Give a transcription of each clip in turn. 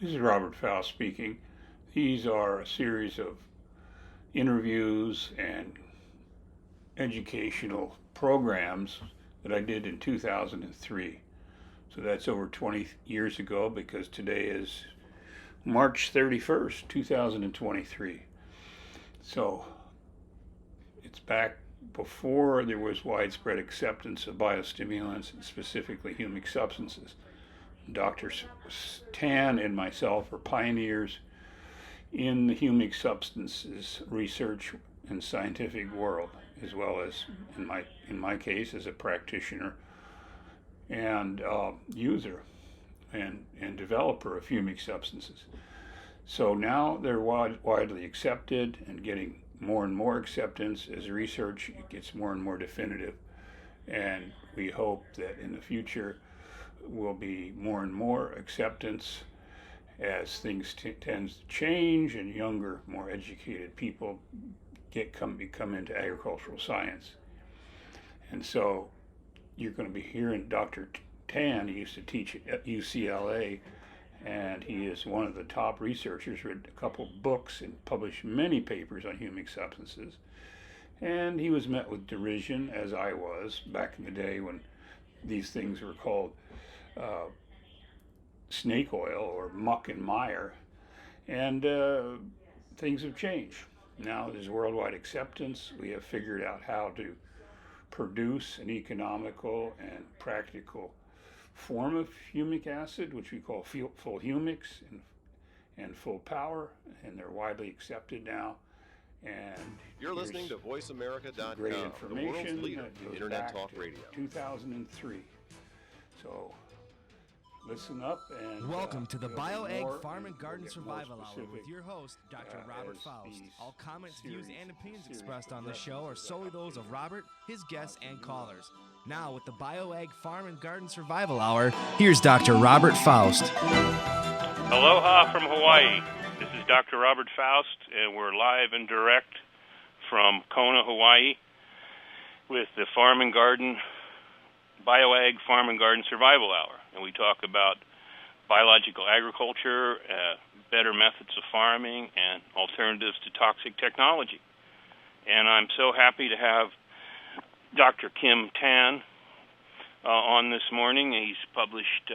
This is Robert Faust speaking. These are a series of interviews and educational programs that I did in 2003. So that's over 20 years ago because today is March 31st, 2023. So it's back before there was widespread acceptance of biostimulants, and specifically humic substances. Dr. Tan and myself are pioneers in the humic substances research and scientific world, as well as in my case as a practitioner and user and developer of humic substances. So now they're widely accepted and getting more and more acceptance as research gets more and more definitive. And we hope that in the future will be more and more acceptance as things tend to change and younger, more educated people become into agricultural science. And so you're going to be hearing Dr. Tan. He used to teach at UCLA, and he is one of the top researchers, read a couple books and published many papers on humic substances. And he was met with derision, as I was back in the day when these things were called snake oil or muck and mire. And things have changed. Now there's worldwide acceptance. We have figured out how to produce an economical and practical form of humic acid, which we call full humics and full power, and they're widely accepted now. And you're listening to VoiceAmerica.com, great the world's information leader that in goes Internet back Talk to Radio. 2003. So listen up and welcome to the BioAg more, Farm and Garden we'll get Survival more Hour specific, with your host, Dr. Robert as Faust. these All comments, views, series- and opinions series expressed on the show are progresses solely up those of to Robert, his guests, and callers. Now, with the BioAg Farm and Garden Survival Hour, here's Dr. Robert Faust. Aloha from Hawaii. This is Dr. Robert Faust, and we're live and direct from Kona, Hawaii, with the Farm and Garden, BioAg Farm and Garden Survival Hour. And we talk about biological agriculture, better methods of farming, and alternatives to toxic technology. And I'm so happy to have Dr. Kim Tan on this morning. He's published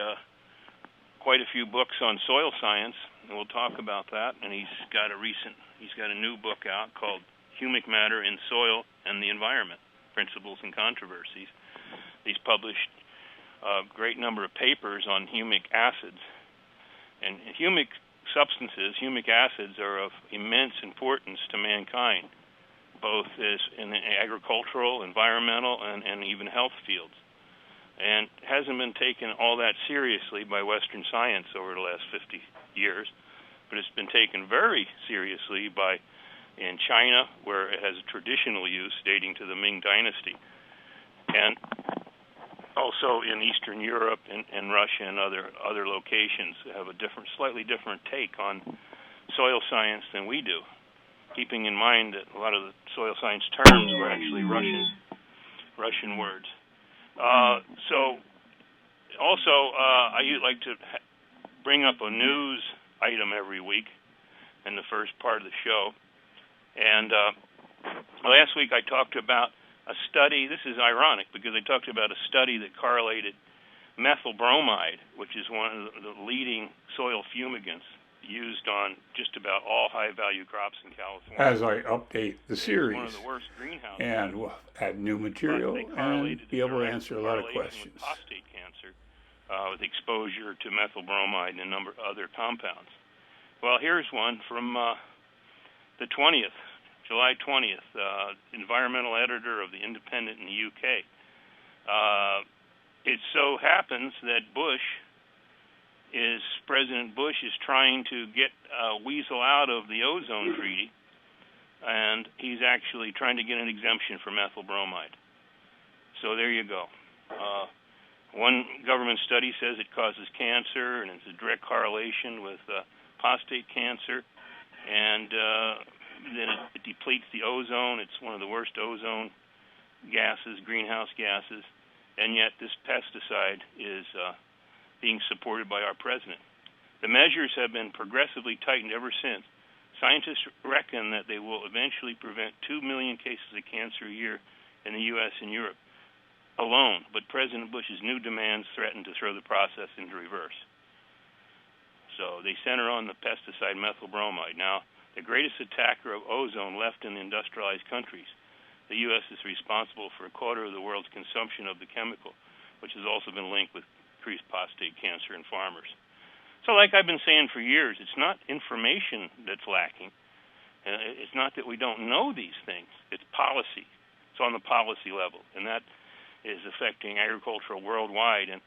quite a few books on soil science, and we'll talk about that. And he's got a new book out called Humic Matter in Soil and the Environment, Principles and Controversies. He's published a great number of papers on humic acids. And humic substances, humic acids, are of immense importance to mankind, both as in the agricultural, environmental, and even health fields. And hasn't been taken all that seriously by Western science over the last 50 years, but it's been taken very seriously in China, where it has a traditional use dating to the Ming Dynasty, and also in Eastern Europe and Russia and other locations have a slightly different take on soil science than we do, keeping in mind that a lot of the soil science terms were actually Russian words. So also, I like to bring up a news item every week in the first part of the show. And last week I talked about a study. This is ironic because I talked about a study that correlated methyl bromide, which is one of the leading soil fumigants used on just about all high-value crops in California. As I update the series, one of the worst greenhouse and we'll add new material and be able to answer a lot of questions. With prostate cancer, with exposure to methyl bromide and a number of other compounds. Well, here's one from the 20th, July 20th, environmental editor of The Independent in the UK. It so happens that President Bush is trying to get weasel out of the ozone treaty, and he's actually trying to get an exemption for methyl bromide. So there you go. One government study says it causes cancer, and it's a direct correlation with prostate cancer, and then it depletes the ozone. It's one of the worst ozone gases, greenhouse gases, and yet this pesticide is being supported by our president. The measures have been progressively tightened ever since. Scientists reckon that they will eventually prevent 2 million cases of cancer a year in the U.S. and Europe alone, but President Bush's new demands threaten to throw the process into reverse. So they center on the pesticide methylbromide. Now, the greatest attacker of ozone left in the industrialized countries, the U.S. is responsible for a quarter of the world's consumption of the chemical, which has also been linked with increased prostate cancer in farmers. So like I've been saying for years, it's not information that's lacking. It's not that we don't know these things. It's policy. It's on the policy level, and that is affecting agriculture worldwide, and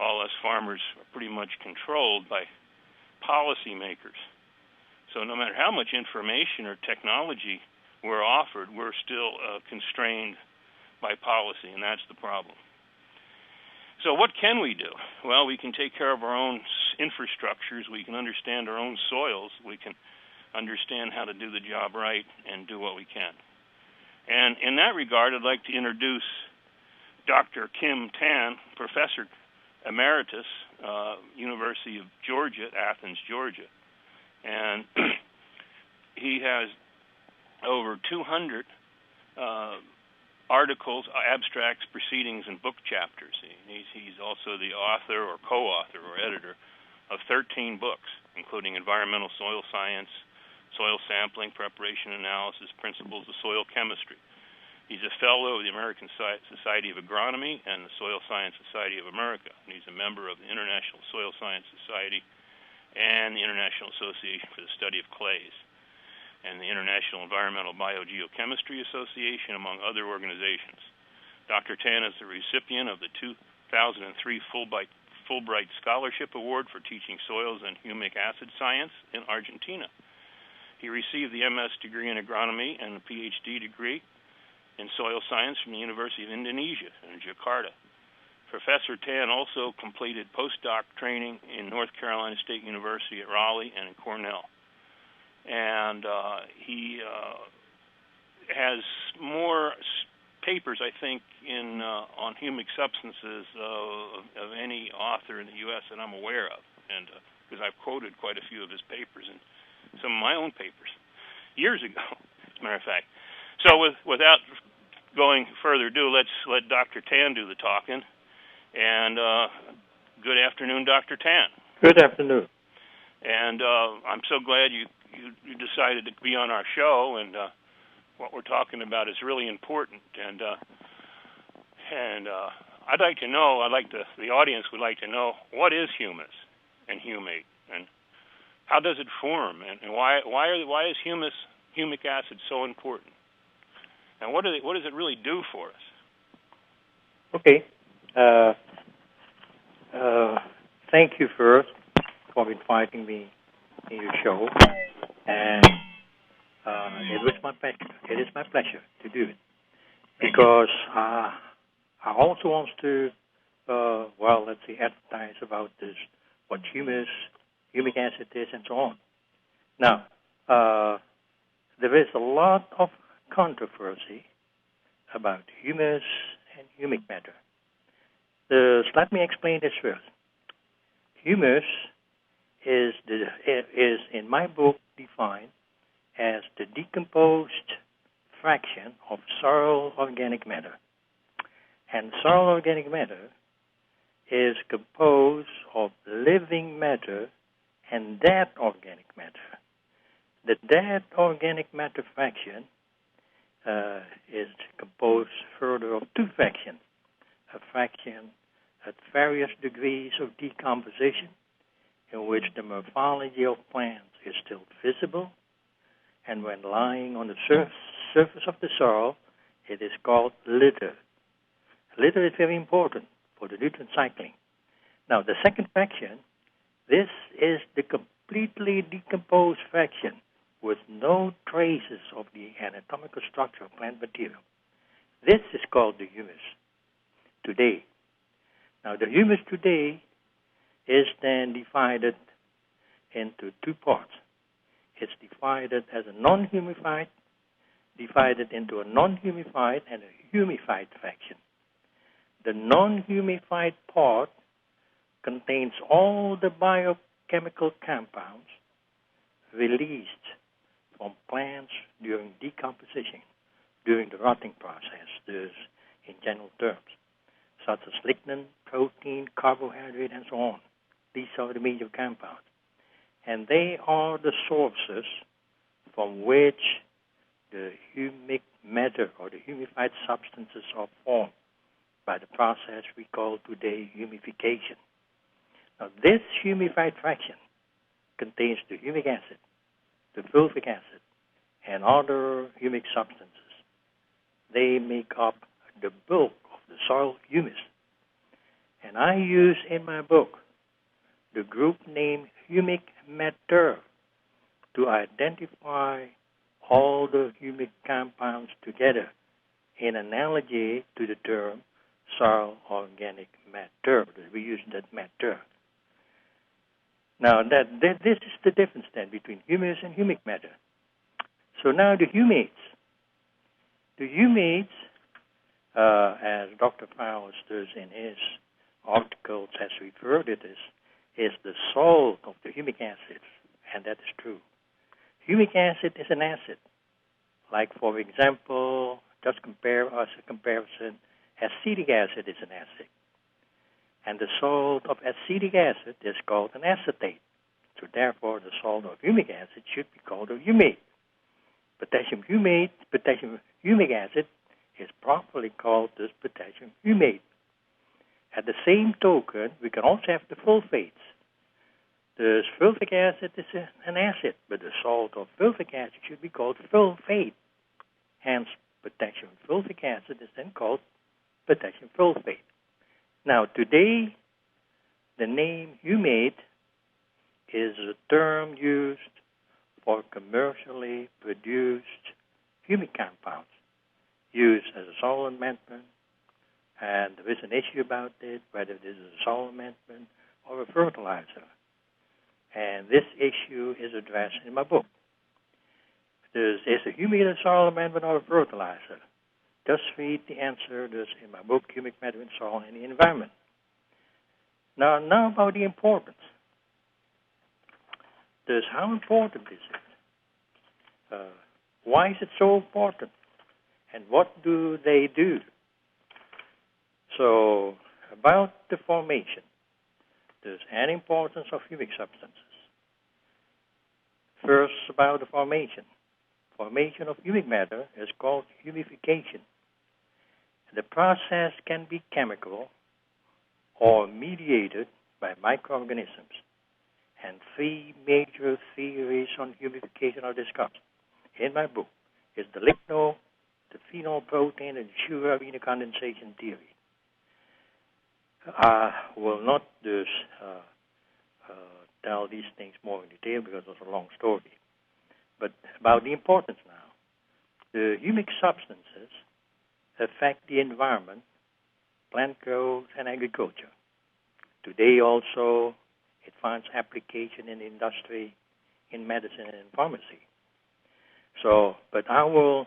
all us farmers are pretty much controlled by policymakers. So no matter how much information or technology we're offered, we're still constrained by policy, and that's the problem. So what can we do? Well, we can take care of our own infrastructures. We can understand our own soils. We can understand how to do the job right and do what we can. And in that regard, I'd like to introduce Dr. Kim Tan, Professor Emeritus, University of Georgia, Athens, Georgia. And he has over 200 articles, abstracts, proceedings, and book chapters. He's also the author or co-author or editor of 13 books, including Environmental Soil Science, Soil Sampling, Preparation Analysis, Principles of Soil Chemistry. He's a fellow of the American Society of Agronomy and the Soil Science Society of America. And he's a member of the International Soil Science Society and the International Association for the Study of Clays, and the International Environmental Biogeochemistry Association, among other organizations. Dr. Tan is the recipient of the 2003 Fulbright Scholarship Award for teaching soils and humic acid science in Argentina. He received the MS degree in agronomy and a PhD degree in soil science from the University of Indonesia in Jakarta. Professor Tan also completed postdoc training in North Carolina State University at Raleigh and in Cornell. And he has more papers, I think, on humic substances of any author in the U.S. that I'm aware of, and because I've quoted quite a few of his papers and some of my own papers years ago, as a matter of fact. So without going further ado, let's let Dr. Tan do the talking. And good afternoon, Dr. Tan. Good afternoon. And I'm so glad you decided to be on our show, and what we're talking about is really important. And I'd like to know, the audience would like to know, what is humus and humate, and how does it form, and why is humic acid so important, and what does it really do for us? Okay. Thank you first for inviting me in your show, and it is my pleasure to do it, because I also want to advertise about this, what humic acid is, and so on. Now, there is a lot of controversy about humus and humic matter. Let me explain this first. Humus is in my book defined as the decomposed fraction of soil organic matter. And soil organic matter is composed of living matter and dead organic matter. The dead organic matter fraction is composed further of two fractions. A fraction at various degrees of decomposition, in which the morphology of plants is still visible, and when lying on the surface of the soil, it is called litter. Litter is very important for the nutrient cycling. Now, the second fraction, this is the completely decomposed fraction with no traces of the anatomical structure of plant material. This is called the humus today. Now, the humus today is then divided into two parts. It's divided as a non-humified, divided into a non-humified and a humified fraction. The non-humified part contains all the chemical compounds released from plants during decomposition, during the rotting process, thus in general terms, such as lignin, protein, carbohydrate, and so on. These are the major compounds. And they are the sources from which the humic matter or the humified substances are formed by the process we call today humification. Now, this humified fraction contains the humic acid, the fulvic acid, and other humic substances. They make up the bulk of the soil humus. And I use in my book the group name humic matter to identify all the humic compounds together in analogy to the term soil organic matter. We use that matter. Now, this is the difference then between humus and humic matter. So now the humates. The humates, as Dr. Faust does in his articles has referred it as, is the salt of the humic acids, and that is true. Humic acid is an acid. Like, for example, just compare as a comparison, acetic acid is an acid. And the salt of acetic acid is called an acetate. So therefore, the salt of humic acid should be called a humate. Potassium humic acid is properly called this potassium humate. At the same token, we can also have the sulfates. The fulvic acid is an acid, but the salt of fulvic acid should be called sulfate. Hence, potassium fulvic acid is then called potassium sulfate. Now, today, the name humate is a term used for commercially produced humic compounds, used as a soil amendment, and there is an issue about it, whether this is a soil amendment or a fertilizer. And this issue is addressed in my book. Is a humate a soil amendment or a fertilizer? Just read the answer in my book, Humic Matter in Soil and the Environment. Now about the importance. How important is it? Why is it so important? And what do they do? So, about the formation, and importance of humic substances. First, about the formation. Formation of humic matter is called humification. The process can be chemical or mediated by microorganisms. And three major theories on humification are discussed in my book. Is the ligno, the phenol protein, and the sugar amino condensation theory. I will not tell these things more in detail because it's a long story. But about the importance now. The humic substances affect the environment, plant growth, and agriculture. Today also, it finds application in industry, in medicine, and in pharmacy. So, but I will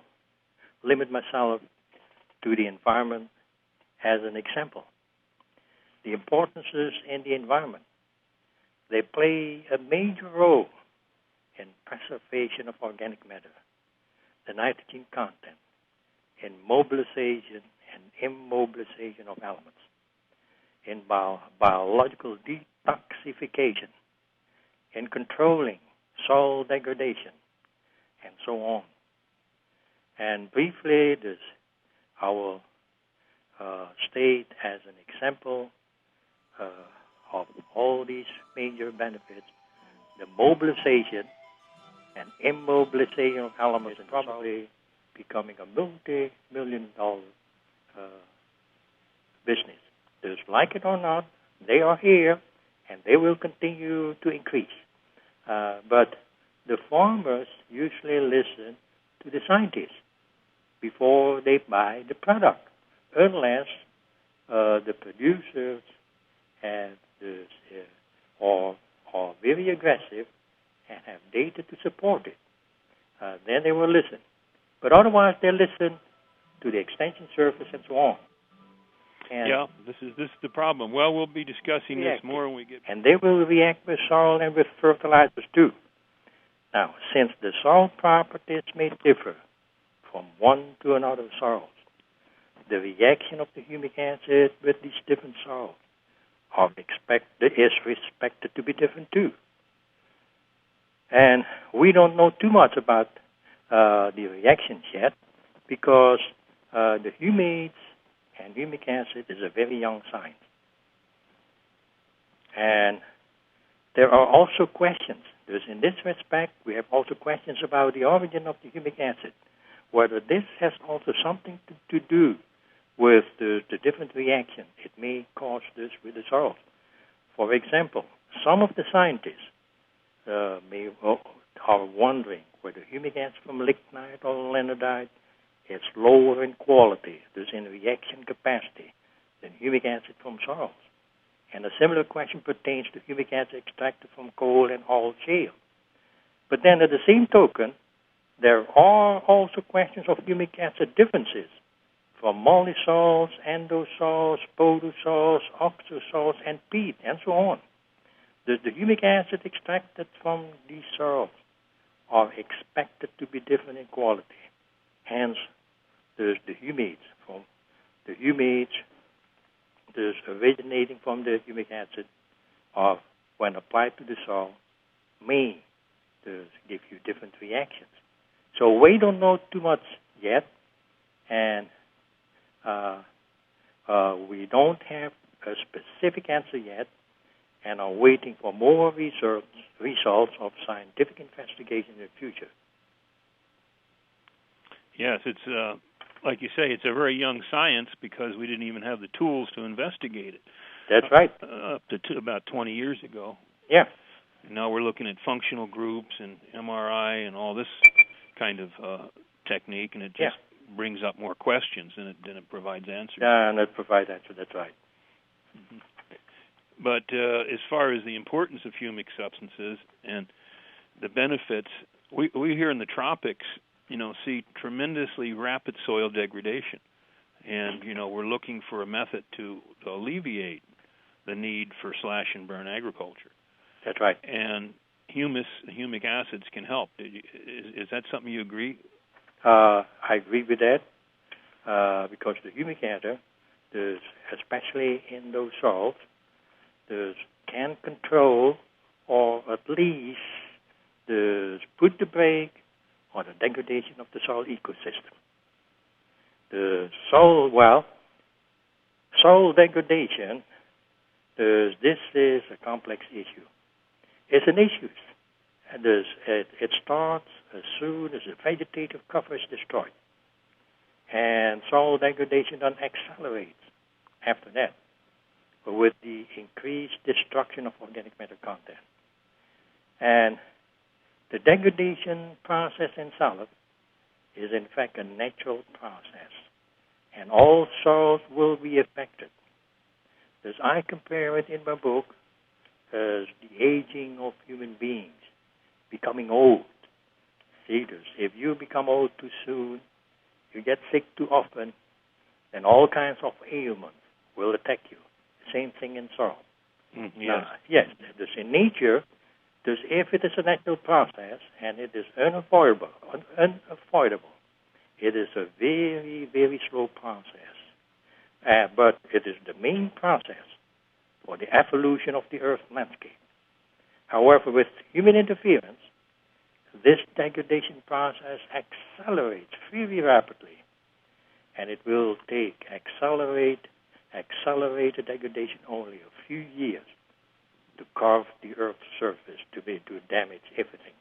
limit myself to the environment as an example. The importances in the environment. They play a major role in preservation of organic matter, the nitrogen content, in mobilization and immobilization of elements, in biological detoxification, in controlling soil degradation, and so on. And briefly, I will state as an example of all these major benefits, the mobilization and immobilization of elements is probably becoming a multi-million-dollar business. Just like it or not, they are here, and they will continue to increase. But the farmers usually listen to the scientists before they buy the product, unless the producers are very aggressive and have data to support it. Then they will listen. But otherwise, they listen to the extension service and so on. And Yeah, this is the problem. Well, we'll be discussing this more when we get. And they will react with soil and with fertilizers too. Now, since the soil properties may differ from one to another soils, the reaction of the humic acid with these different soils is expected to be different too. And we don't know too much about the reactions yet because the humates and humic acid is a very young science. And there are also questions. In this respect, we have also questions about the origin of the humic acid, whether this has also something to do with the different reactions it may cause this with the soils. For example, some of the scientists are wondering whether humic acid from lignite or linodite is lower in quality, thus in reaction capacity, than humic acid from soils. And a similar question pertains to humic acid extracted from coal and oil shale. But then at the same token, there are also questions of humic acid differences from molly soils, endosols, podosols, oxosols, and peat, and so on. The humic acid extracted from these soils are expected to be different in quality. Hence, there's the humates originating from the humic acid, when applied to the soil, may give you different reactions. So we don't know too much yet, and we don't have a specific answer yet, and are waiting for more results of scientific investigation in the future. Yes, it's like you say, it's a very young science because we didn't even have the tools to investigate it. That's right. Up to about 20 years ago. Yeah. And now we're looking at functional groups and MRI and all this kind of technique, and it just brings up more questions than it provides answers. And it provides answers, that's right. Mm-hmm. But as far as the importance of humic substances and the benefits, we here in the tropics, see tremendously rapid soil degradation. And, we're looking for a method to alleviate the need for slash and burn agriculture. That's right. And humic acids can help. Is that something you agree? I agree with that because the humic acid, especially in those soils, can control or at least put the brake on the degradation of the soil ecosystem. The soil degradation, this is a complex issue. It's an issue. And it starts as soon as the vegetative cover is destroyed. And soil degradation then accelerates after that with the increased destruction of organic matter content. And the degradation process in solid is in fact a natural process. And all soils will be affected. As I compare it in my book as the aging of human beings, becoming old. See, if you become old too soon, you get sick too often, then all kinds of ailments will attack you. Same thing in soil. Yes. In nature, if it is a natural process and it is unavoidable, it is a very, very slow process. But it is the main process for the evolution of the Earth landscape. However, with human interference, this degradation process accelerates very rapidly, and it will take accelerated degradation only a few years to carve the Earth's surface to damage everything.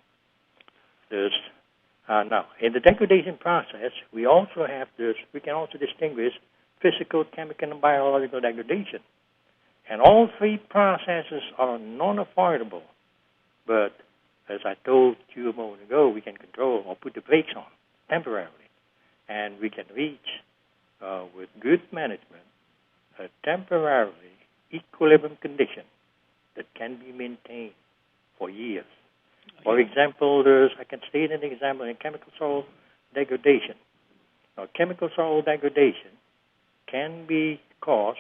Now, in the degradation process, we also have we can also distinguish physical, chemical, and biological degradation. And all three processes are non-avoidable. But as I told you a moment ago, we can control or put the brakes on temporarily. And we can reach, with good management, a temporarily equilibrium condition that can be maintained for years. For example, I can state an example in chemical soil degradation. Now, chemical soil degradation can be caused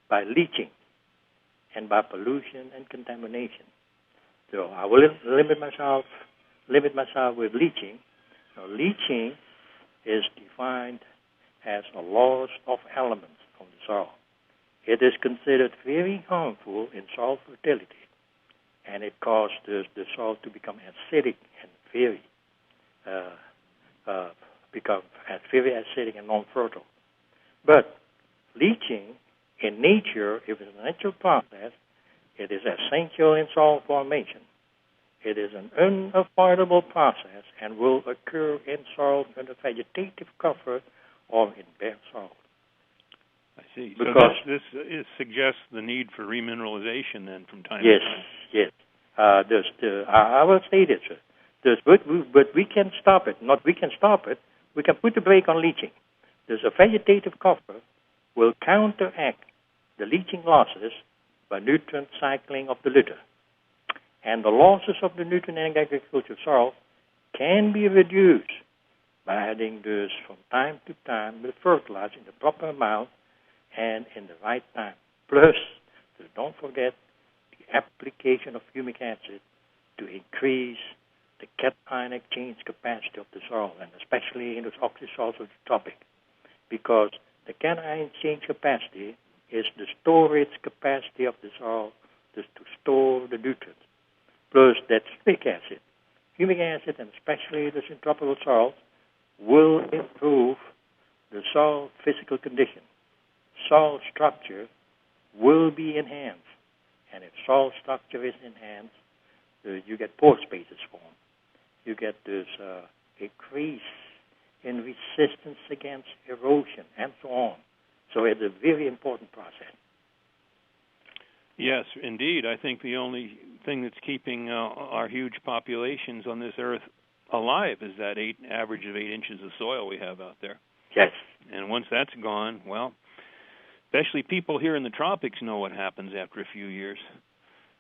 by leaching and by pollution and contamination. So I will limit myself with leaching. Now, leaching is defined as a loss of elements from the soil. It is considered very harmful in soil fertility, and it causes the soil to become acidic and very acidic and non-fertile. But leaching in nature, if it's a natural process, it is essential in soil formation. It is an unavoidable process and will occur in soil under vegetative cover or in bare soil. I see. Because so this suggests the need for remineralization then from time yes, to time. Yes. I will say this, sir. But we can stop it. Not we can stop it. We can put a brake on leaching. There's a vegetative cover will counteract the leaching losses by nutrient cycling of the litter. And the losses of the nutrient in agricultural soil can be reduced by adding this from time to time with fertilizer in the proper amount and in the right time. Plus, don't forget the application of humic acid to increase the cation exchange capacity of the soil, and especially in those oxy soils of the tropic, because the cation exchange capacity is the storage capacity of the soil just to store the nutrients. Plus, that humic acid, and especially the tropical soils, will improve the soil physical condition. Soil structure will be enhanced, and if soil structure is enhanced, you get pore spaces formed. You get this increase in resistance against erosion and so on. So it's a very important process. Yes, indeed. I think the only thing that's keeping our huge populations on this earth alive is that average of 8 inches of soil we have out there. Yes. And once that's gone, well, especially people here in the tropics know what happens after a few years.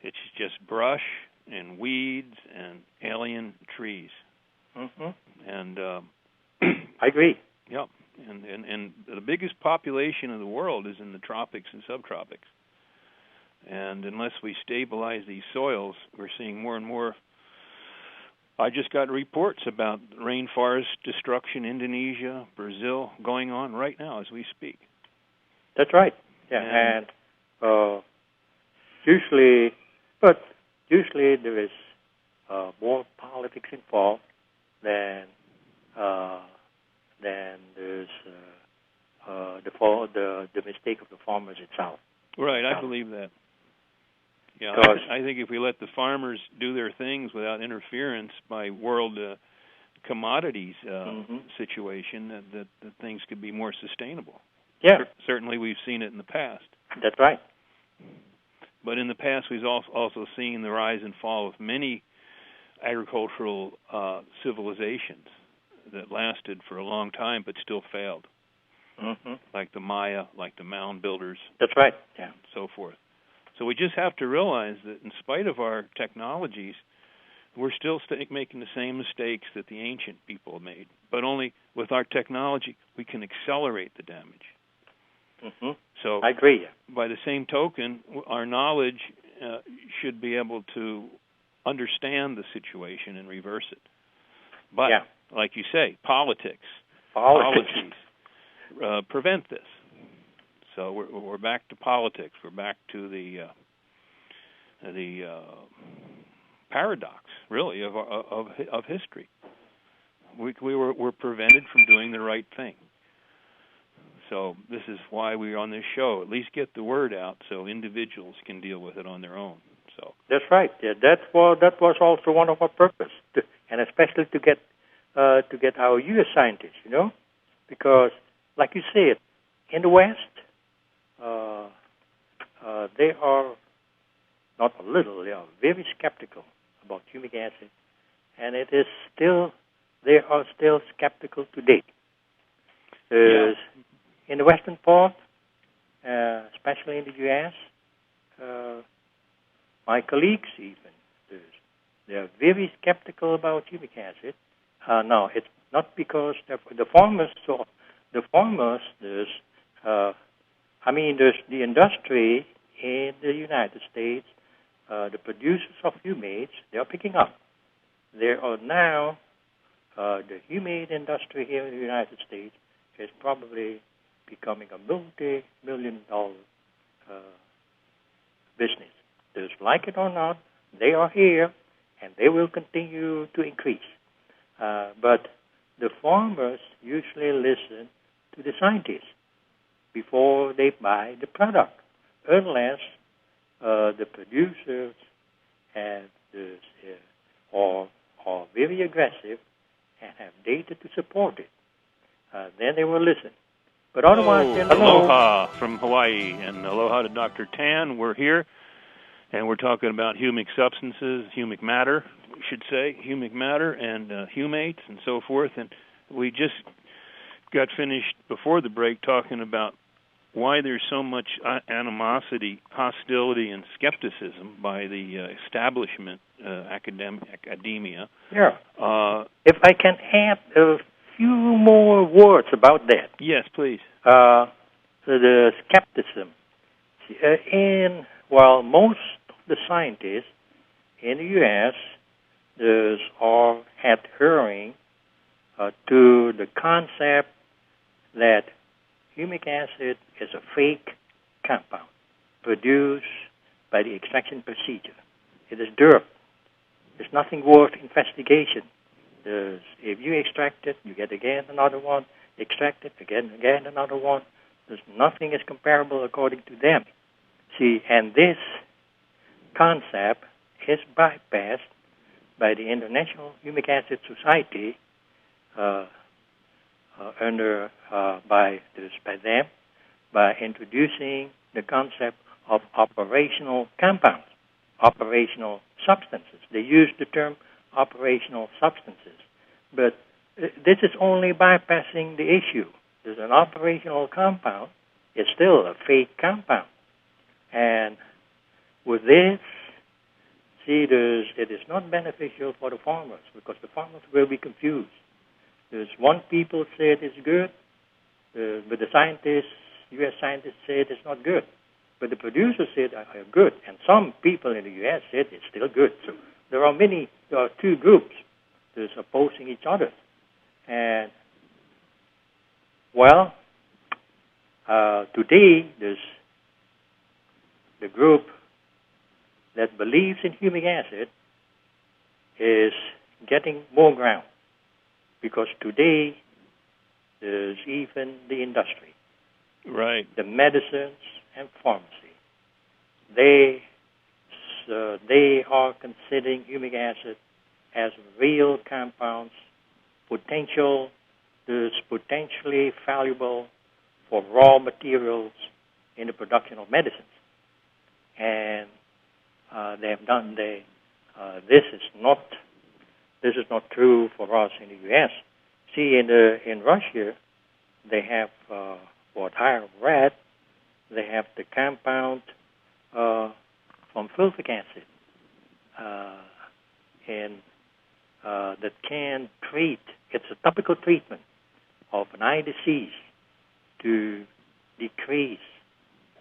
It's just brush and weeds and alien trees. Mm-hmm. And I agree. Yep. And the biggest population of the world is in the tropics and subtropics. And unless we stabilize these soils, we're seeing more and more. I just got reports about rainforest destruction in Indonesia, Brazil, going on right now as we speak. That's right. Yeah, and usually there is more politics involved than there's the mistake of the farmers itself. Right, I believe that. Yeah, I think if we let the farmers do their things without interference by world commodities situation, that things could be more sustainable. Yeah. Certainly we've seen it in the past. That's right. But in the past we've also seen the rise and fall of many agricultural civilizations that lasted for a long time but still failed. Mm-hmm. Like the Maya, like the mound builders. That's right. Yeah. And so forth. So we just have to realize that in spite of our technologies, we're still making the same mistakes that the ancient people made. But only with our technology, we can accelerate the damage. Mm-hmm. So I agree. By the same token, our knowledge should be able to understand the situation and reverse it. But, like you say, policies prevent this. So we're back to politics. We're back to the paradox, really, of history. We're prevented from doing the right thing. So this is why we're on this show. At least get the word out so individuals can deal with it on their own. So that's right. Yeah, that was also one of our purpose, and especially to get our U.S. scientists, because, like you said, in the West, they are not a little, they are very skeptical about humic acid, and they are still skeptical today. In the western part, especially in the U.S., my colleagues even, they are very skeptical about humic acid. No, it's not because the farmers I mean, there's the industry in the United States, the producers of humates, they are picking up. There are now, the humate industry here in the United States is probably becoming a multi-million-dollar business. Just like it or not, they are here, and they will continue to increase. But the farmers usually listen to the scientists before they buy the product, unless the producers have are very aggressive and have data to support it. Then they will listen. But otherwise, aloha from Hawaii, and aloha to Dr. Tan. We're here, and we're talking about humic substances, humic matter, we should say, humic matter, and humates, and so forth. And we just got finished before the break talking about why there's so much animosity, hostility, and skepticism by the establishment, academia. Yeah. If I can add a few more words about that. Yes, please. The skepticism. While most of the scientists in the U.S. are adhering to the concept that humic acid is a fake compound produced by the extraction procedure. It is dirt. There's nothing worth investigation. If you extract it, you get again another one. Extract it, again another one. There's nothing is comparable according to them. See, and this concept is bypassed by the International Humic Acid Society by introducing the concept of operational compounds, operational substances. They use the term operational substances, but this is only bypassing the issue. There's an operational compound. It's still a fake compound. And with this, it is not beneficial for the farmers because the farmers will be confused. There's one people say it is good, but the scientists, U.S. scientists, say it is not good. But the producers say it are good, and some people in the U.S. said it's still good. So there are two groups that's opposing each other. And, well, today there's the group that believes in humic acid is getting more ground because today there's even the industry, right? The medicines and pharmacy. They are considering humic acid as real compounds, potentially valuable for raw materials in the production of medicines. And they have done. This is not true for us in the U.S. See, in Russia, they have what I have read. They have the compound from fulvic acid, that can treat. It's a topical treatment of an eye disease to decrease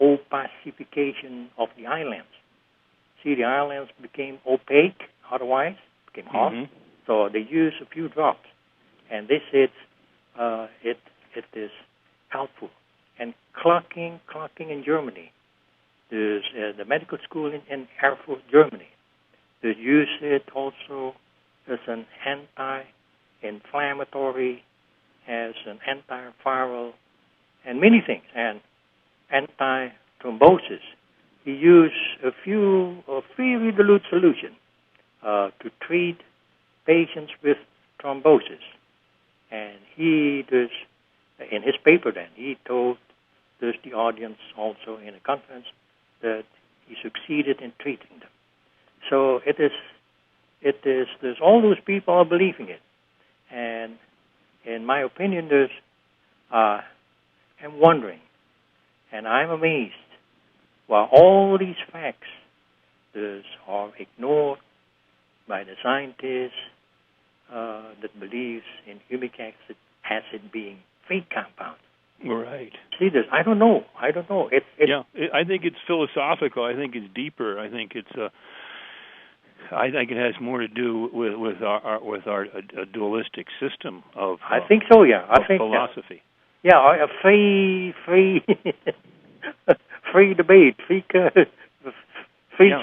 opacification of the eyelids. See, the eyelids became opaque, otherwise became hot. Mm-hmm. So they use a few drops, and they said it is helpful. And clocking in Germany, there's the medical school in Erfurt, Germany. They use it also as an anti-inflammatory, as an antiviral, and many things, and anti-thrombosis. He used a very dilute solution to treat patients with thrombosis. And he does, in his paper then, he told the audience also in a conference that he succeeded in treating them. So there's all those people are believing it. And in my opinion, I'm wondering, and I'm amazed, while all these facts are ignored by the scientists that believes in humic acid being fake compound. Right. See this? I don't know. It's I think it's philosophical. I think it's deeper. I think it's I think it has more to do with our dualistic system of. I think so. Yeah, I think philosophy. Yeah, a free debate, free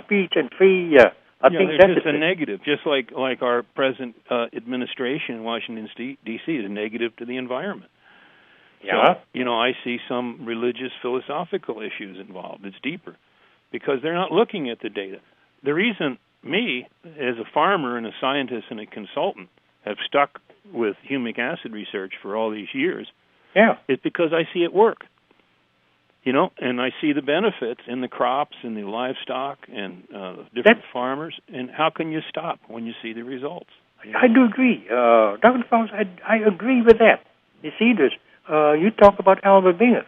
speech, and free. I think that's just a negative, just like our present administration in Washington D.C. is negative to the environment. Yeah. So, I see some religious, philosophical issues involved. It's deeper because they're not looking at the data. The reason me, as a farmer and a scientist and a consultant, have stuck with humic acid research for all these years is because I see it work. And I see the benefits in the crops and the livestock and different farmers. And how can you stop when you see the results? I do agree. Dr. Faust, I agree with that. You see this. You talk about Albert Binger.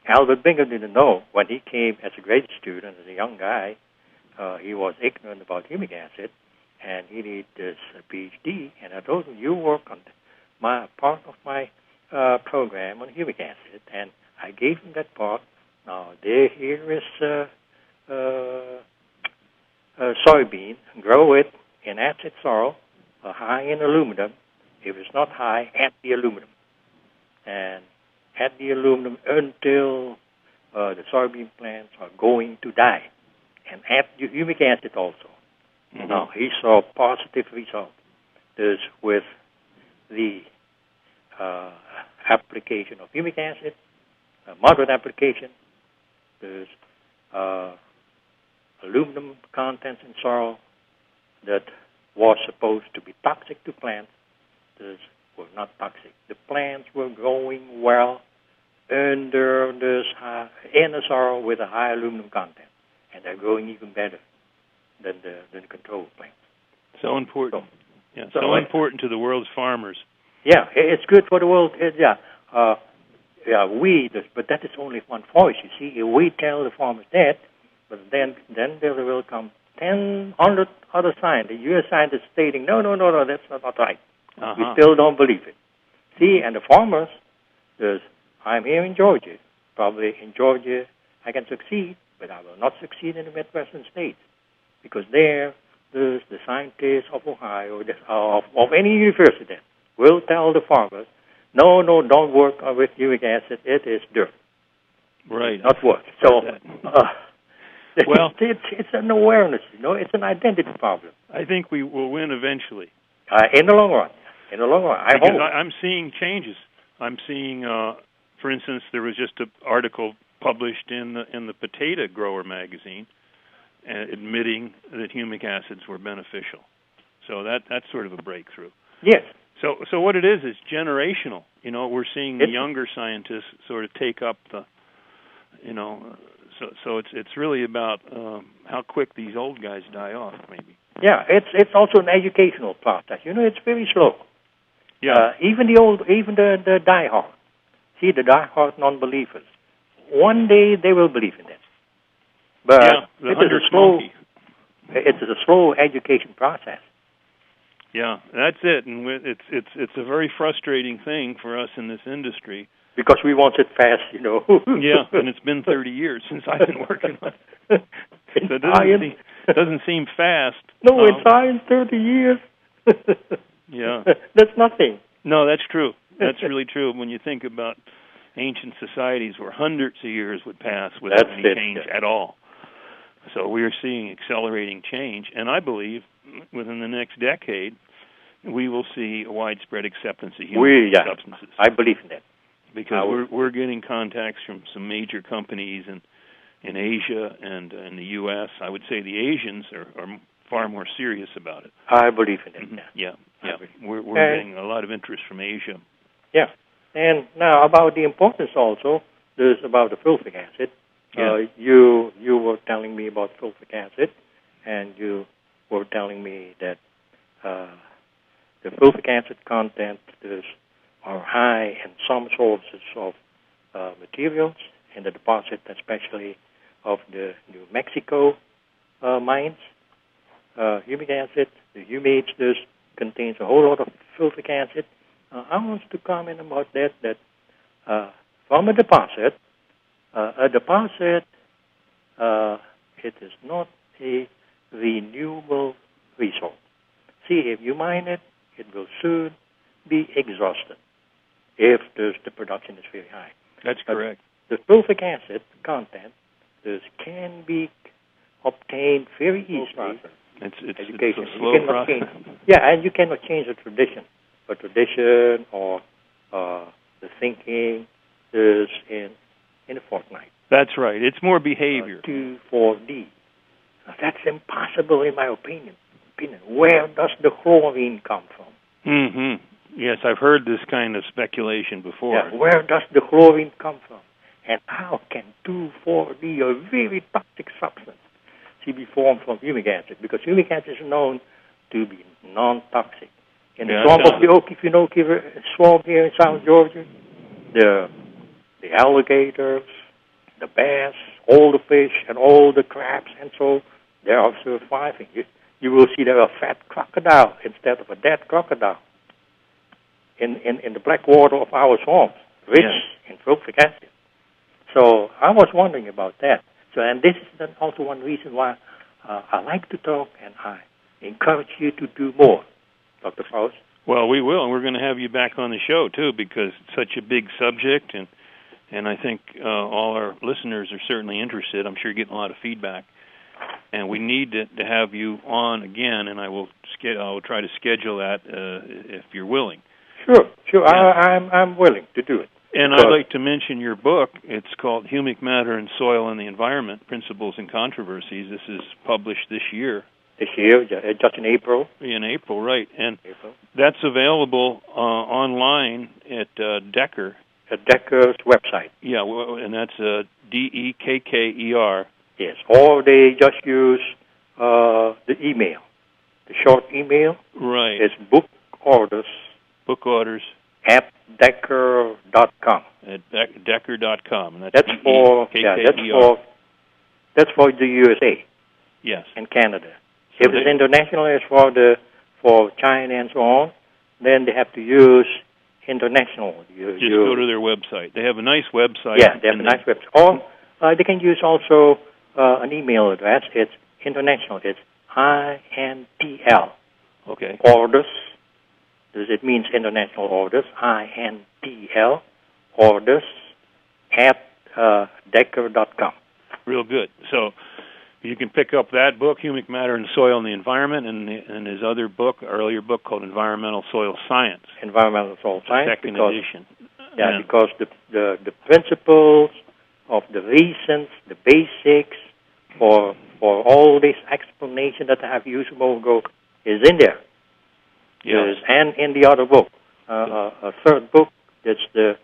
Albert Binger didn't know when he came as a grad student, as a young guy, he was ignorant about humic acid, and he did this PhD. And I told him, you work on part of my program on humic acid, and I gave him that part. Now, here is soybean. Grow it in acid soil, high in aluminum. If it's not high, add the aluminum. And add the aluminum until the soybean plants are going to die. And add the humic acid also. Mm-hmm. Now, he saw positive results. This with the application of humic acid, moderate application. There's aluminum contents in soil that was supposed to be toxic to plants. This were not toxic. The plants were growing well under this in the soil with a high aluminum content, and they're growing even better than the control plants. So important. So important to the world's farmers. Yeah, it's good for the world. But that is only one voice. You see, if we tell the farmers that, but then there will come 100 other scientists, the U.S. scientists stating, no, that's not right. Uh-huh. We still don't believe it. See, and the farmers, I'm here in Georgia. Probably in Georgia I can succeed, but I will not succeed in the Midwestern states because there's the scientists of Ohio, of any university, will tell the farmers, no, don't work with humic acid. It is dirt. Right. Not work. So, well, it's an awareness. It's an identity problem. I think we will win eventually. In the long run. I hope. I'm seeing changes. I'm seeing, for instance, there was just an article published in the Potato Grower magazine, admitting that humic acids were beneficial. So that's sort of a breakthrough. Yes. So what it is generational. We're seeing the younger scientists sort of take up the, so it's really about how quick these old guys die off, maybe. Yeah, it's also an educational process. It's very slow. Yeah. Even the diehard. See, the diehard non-believers. One day they will believe in it. But it's a slow education process. Yeah, that's it, and it's a very frustrating thing for us in this industry because we want it fast, Yeah, and it's been 30 years since I've been working on it. So it doesn't seem fast. No, in science, 30 years. Yeah, that's nothing. No, that's true. That's really true. When you think about ancient societies, where hundreds of years would pass without any change at all. So we are seeing accelerating change, and I believe within the next decade, we will see a widespread acceptance of human substances. I believe in that. Because we're getting contacts from some major companies in Asia and in the U.S. I would say the Asians are far more serious about it. I believe in it. Mm-hmm. Yeah. We're getting a lot of interest from Asia. Yeah. And now about the importance also, there's about the fulvic acid. Yeah. You were telling me about fulvic acid, and you were telling me that the fulvic acid content are high in some sources of materials in the deposit, especially of the New Mexico mines. Humic acid, the humates, contains a whole lot of fulvic acid. I want to comment about that from a deposit. A deposit, it is not a renewable resource. See, if you mine it, it will soon be exhausted if the production is very high. That's correct. The sulfuric acid content can be obtained very easily. It's Education. a slow process. And you cannot change the tradition. But tradition or the thinking is in a fortnight. That's right. It's more behavior. 2,4-D. Now, that's impossible in my opinion. Where does the chlorine come from? Mm-hmm. Yes, I've heard this kind of speculation before. Yeah, where does the chlorine come from? And how can 2,4-D, a very toxic substance, be formed from humic acid? Because humic acid is known to be non-toxic. In the swamp of the Okefenokee swamp here in South Georgia, the alligators, the bass, all the fish, and all the crabs, and so they are surviving. You will see there a fat crocodile instead of a dead crocodile in the black water of our swamps, rich in sulfuric acid. So I was wondering about that. So, and this is also one reason why I like to talk, and I encourage you to do more, Dr. Faust. Well, we will, and we're going to have you back on the show, too, because it's such a big subject, and I think all our listeners are certainly interested. I'm sure you're getting a lot of feedback. And we need to have you on again, and I'll try to schedule that if you're willing. Sure. Yeah. I'm willing to do it. And I'd like to mention your book. It's called Humic Matter in Soil and the Environment, Principles and Controversies. This is published this year. This year, just in April. In April, right. And that's available online at Decker. At Decker's website. Yeah, and that's DEKKER. Yes, or they just use the email, the short email. Right. It's book orders. Book orders. At Decker.com. At Decker.com. And that's for the USA. Yes. And Canada. So if it's international, it's for China and so on, then they have to use international. Just go to their website. They have a nice website. Yeah, they have a nice website. Or they can use also an email address. It's international. It's INTL. Okay. Orders. It means international orders. INTL. Orders at Decker.com. Real good. So you can pick up that book, Humic Matter in Soil and the Environment, and his other book, earlier book called Environmental Soil Science. Environmental Soil Science. Second edition. Yeah, because the principles of the reasons, the basics for all this explanation that I have used a moment ago is in there. Yes. And in the other book, a third book, it's the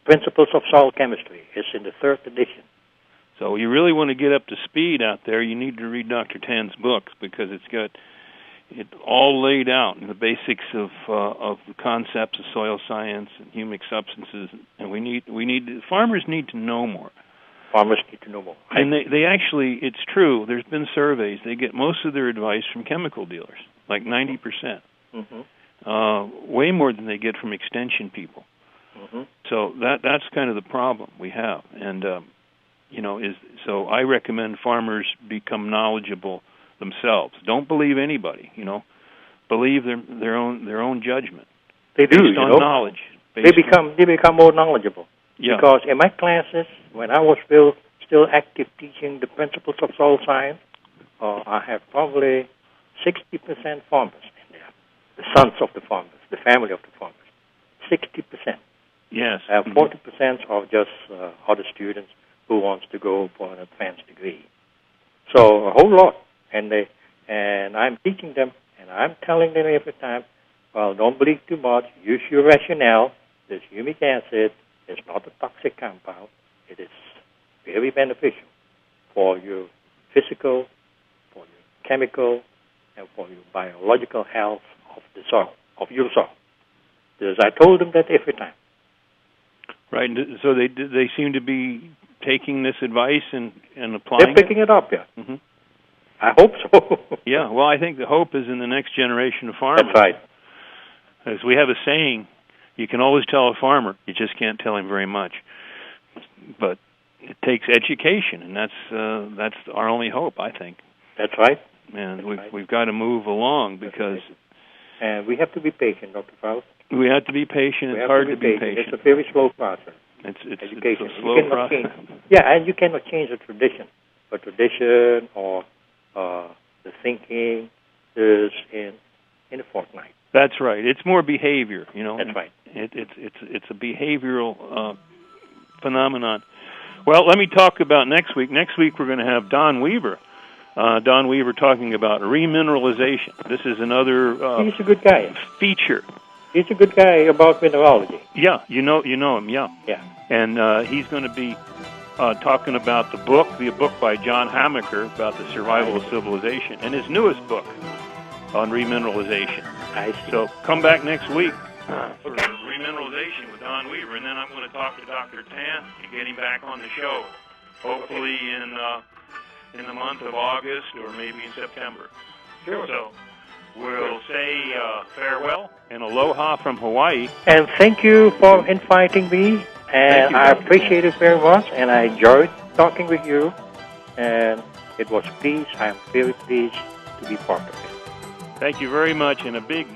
Principles of Soil Chemistry. It's in the third edition. So you really want to get up to speed out there, you need to read Dr. Tan's books because it's got it all laid out in the basics of the concepts of soil science and humic substances, and farmers need to know more. Farmers need to know more. And they actually, it's true, there's been surveys, they get most of their advice from chemical dealers, like 90%. Mm-hmm. Way more than they get from extension people. Mm-hmm. So that's kind of the problem we have. And, so I recommend farmers become knowledgeable themselves. Don't believe anybody, Believe their own judgment. They do, based on knowledge. They become more knowledgeable. Yeah. Because in my classes, when I was still active teaching the principles of soil science, I have probably 60% farmers in there. The sons of the farmers, the family of the farmers. 60%. Yes. 40% are just other students who wants to go for an advanced degree. So a whole lot. And I'm teaching them, and I'm telling them every time, well, don't believe too much. Use your rationale. This humic acid is not a toxic compound. It is very beneficial for your physical, for your chemical, and for your biological health of the soil, of your soil. Because I told them that every time. Right. So they seem to be taking this advice and applying. They're picking it up, yeah. Mm-hmm. I hope so. Yeah. Well, I think the hope is in the next generation of farmers. That's right. As we have a saying You can always tell a farmer. You just can't tell him very much. But it takes education, and that's our only hope, I think. That's right. And we've got to move along because. And we have to be patient, Dr. Faust. We have to be patient. It's hard to be patient. It's a very slow process. It's education. It's a slow process. And you cannot change a tradition. A tradition or the thinking is in a fortnight. That's right. It's more behavior, you know. That's right. It's a behavioral phenomenon. Well, let me talk about next week. Next week we're going to have Don Weaver. Don Weaver talking about remineralization. This is another he's a good guy. Feature. He's a good guy about mineralogy. Yeah, you know him, yeah. Yeah. And he's going to be talking about the book by John Humic about the survival of civilization, and his newest book on remineralization. I see. So come back next week for remineralization with Don Weaver, and then I'm going to talk to Dr. Tan and get him back on the show, hopefully in the month of August or maybe in September. Sure. So we'll say farewell and aloha from Hawaii. And thank you for inviting me. And I appreciate it very much. And I enjoyed talking with you. And it was pleased. I am very pleased to be part of it. Thank you very much, and a big